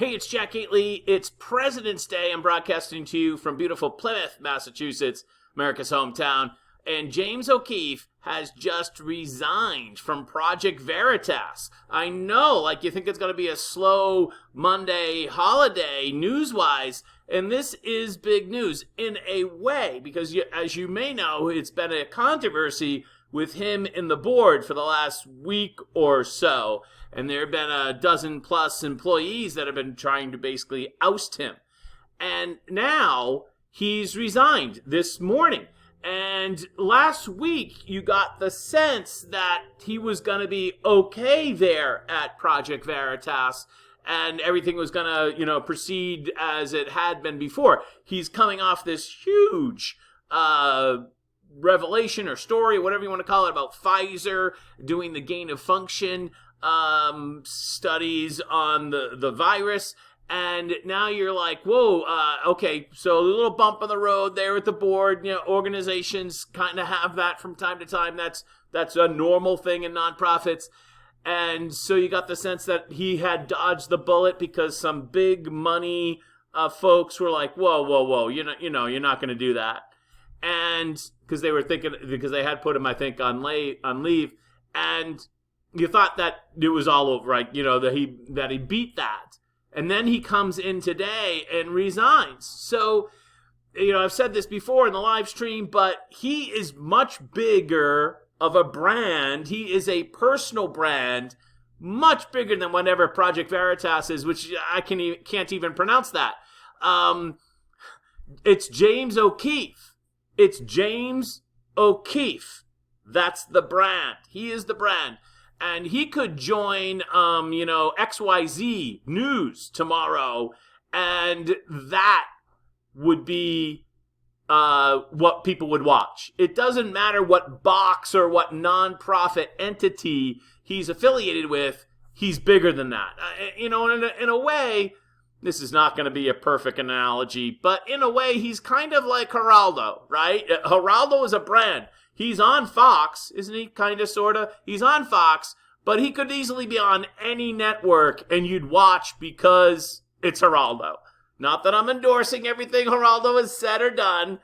Hey, it's Jack Gately. It's President's Day. I'm broadcasting to you from beautiful Plymouth, Massachusetts, America's hometown. And James O'Keefe has just resigned from Project Veritas. I know, like, you think it's going to be a slow Monday holiday news-wise, and this is big news in a way, because as you may know, it's been a controversy with him in the board for the last week or so. And there have been a dozen plus employees that have been trying to basically oust him. And now he's resigned this morning. And last week, you got the sense that he was going to be okay there at Project Veritas and everything was going to, proceed as it had been before. He's coming off this huge revelation or story, whatever you want to call it, about Pfizer doing the gain of function studies on the virus, and now you're like, whoa, okay, so a little bump on the road there at the board. Organizations kind of have that from time to time. That's a normal thing in nonprofits, and so you got the sense that he had dodged the bullet because some big money folks were like, whoa, you're not going to do that, and because they had put him, I think, on leave, and you thought that it was all over, right? That he beat that. And then he comes in today and resigns. So, I've said this before in the live stream, but he is much bigger of a brand. He is a personal brand, much bigger than whatever Project Veritas is, which I can't even pronounce that. It's James O'Keefe. It's James O'Keefe. That's the brand. He is the brand. And he could join, XYZ News tomorrow, and that would be what people would watch. It doesn't matter what box or what nonprofit entity he's affiliated with. He's bigger than that. In a way, this is not going to be a perfect analogy, but in a way, he's kind of like Geraldo, right? Geraldo is a brand. He's on Fox, isn't he? Kind of, sort of. He's on Fox, but he could easily be on any network, and you'd watch because it's Geraldo. Not that I'm endorsing everything Geraldo has said or done,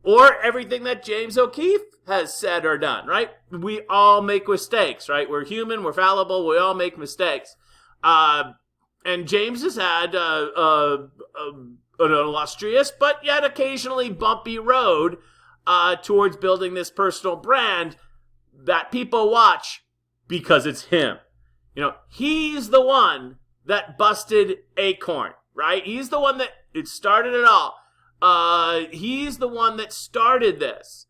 or everything that James O'Keefe has said or done, right? We all make mistakes, right? We're human, we're fallible, we all make mistakes. And James has had an illustrious, but yet occasionally bumpy road towards building this personal brand that people watch because it's him. He's the one that busted Acorn, right? He's the one that started it all. He's the one that started this.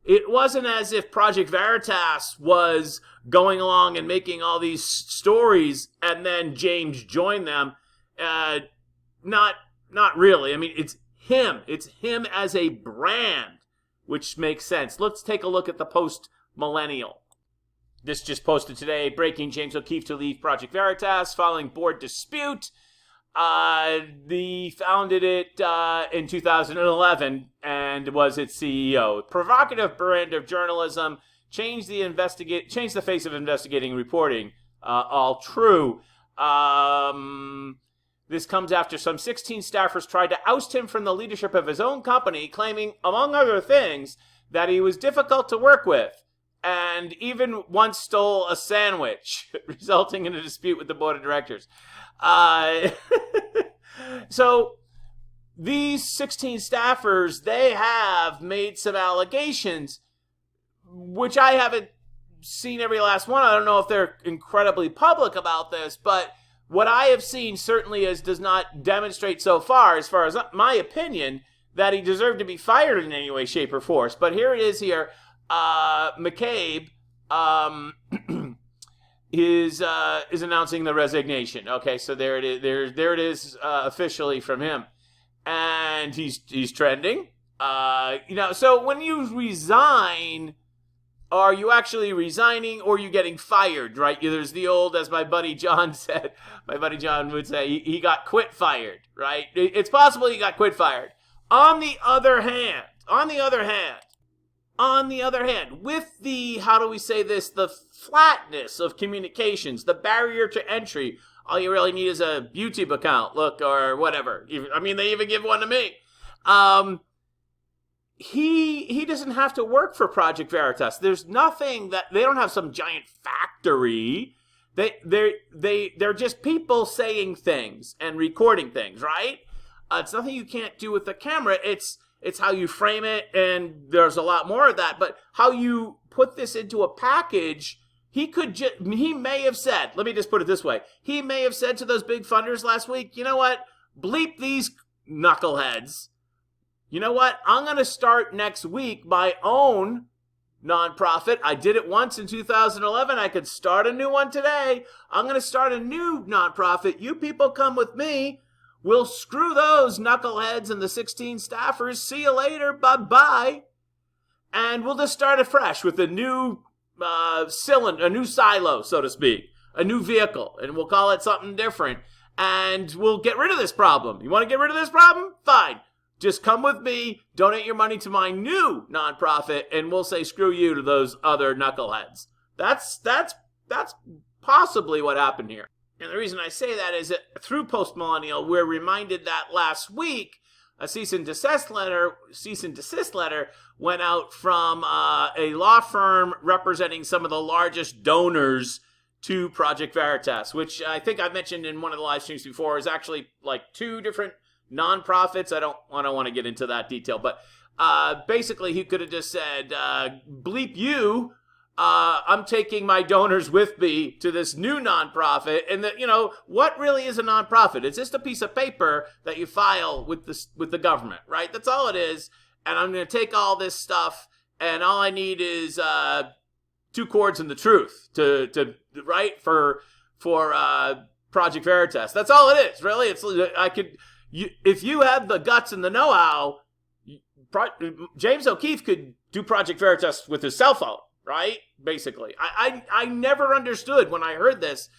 It wasn't as if Project Veritas was going along and making all these stories and then James joined them. Not really. I mean, it's him. It's him as a brand, which makes sense. Let's take a look at the post-millennial. This just posted today, breaking: James O'Keefe to leave Project Veritas following board dispute. They founded it in 2011 and was its CEO. Provocative brand of journalism, changed the face of investigating reporting. All true. This comes after some 16 staffers tried to oust him from the leadership of his own company, claiming, among other things, that he was difficult to work with, and even once stole a sandwich, resulting in a dispute with the board of directors. So these 16 staffers, they have made some allegations, which I haven't seen every last one. I don't know if they're incredibly public about this, but what I have seen certainly does not demonstrate so far, as far as my opinion, that he deserved to be fired in any way, shape, or form. But here it is here. McCabe is announcing the resignation. Okay, so there it is. There it is officially from him, and he's trending. So when you resign, are you actually resigning or are you getting fired, right? There's the old, as my buddy John said, my buddy John would say, he got quit fired, right? It's possible he got quit fired. On the other hand, with the, how do we say this, the flatness of communications, the barrier to entry All you really need is a YouTube account, look, or whatever. I mean, they even give one to me. He doesn't have to work for Project Veritas. There's nothing that they don't have some giant factory. They're just people saying things and recording things, right? It's nothing you can't do with the camera. It's how you frame it, and there's a lot more of that. But how you put this into a package, he may have said, let me just put it this way. He may have said to those big funders last week, you know what? Bleep these knuckleheads. You know what? I'm going to start next week my own nonprofit. I did it once in 2011. I could start a new one today. I'm going to start a new nonprofit. You people come with me. We'll screw those knuckleheads and the 16 staffers. See you later. Bye-bye. And we'll just start afresh with a new cylinder, a new silo, so to speak, a new vehicle. And we'll call it something different. And we'll get rid of this problem. You want to get rid of this problem? Fine. Just come with me, donate your money to my new nonprofit, and we'll say screw you to those other knuckleheads. That's possibly what happened here. And the reason I say that is that through Postmillennial, we're reminded that last week a cease and desist letter went out from a law firm representing some of the largest donors to Project Veritas, which I think I mentioned in one of the live streams before is actually like 2 different nonprofits. I don't want to get into that detail, but basically he could have just said, bleep you, I'm taking my donors with me to this new nonprofit. And that, what really is a nonprofit? It's just a piece of paper that you file with the government, right? That's all it is. And I'm going to take all this stuff, and all I need is 2 chords and the truth to write for Project Veritas. That's all it is, really. If you have the guts and the know-how, James O'Keefe could do Project Veritas with his cell phone, right? Basically. I never understood when I heard this.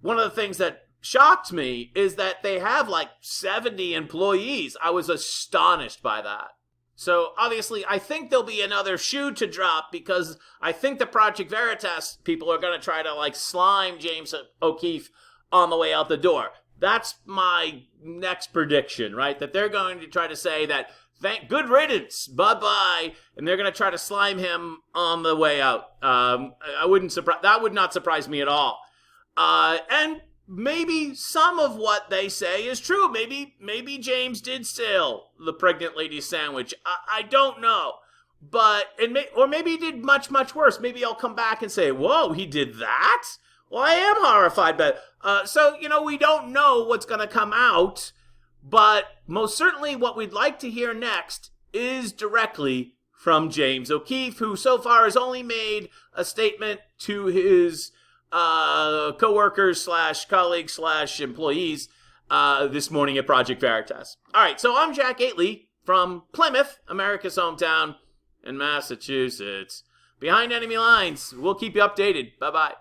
One of the things that shocked me is that they have like 70 employees. I was astonished by that. So obviously, I think there'll be another shoe to drop because I think the Project Veritas people are going to try to like slime James O'Keefe on the way out the door. That's my next prediction, right? That they're going to try to say that, good riddance, bye-bye, and they're going to try to slime him on the way out. That would not surprise me at all. And maybe some of what they say is true. Maybe James did steal the pregnant lady's sandwich. I don't know. Or maybe he did much, much worse. Maybe I'll come back and say, whoa, he did that? Well, I am horrified by it. So, we don't know what's going to come out, but most certainly what we'd like to hear next is directly from James O'Keefe, who so far has only made a statement to his co-workers / colleagues / employees this morning at Project Veritas. All right, so I'm Jack Aitley from Plymouth, America's hometown in Massachusetts. Behind enemy lines, we'll keep you updated. Bye-bye.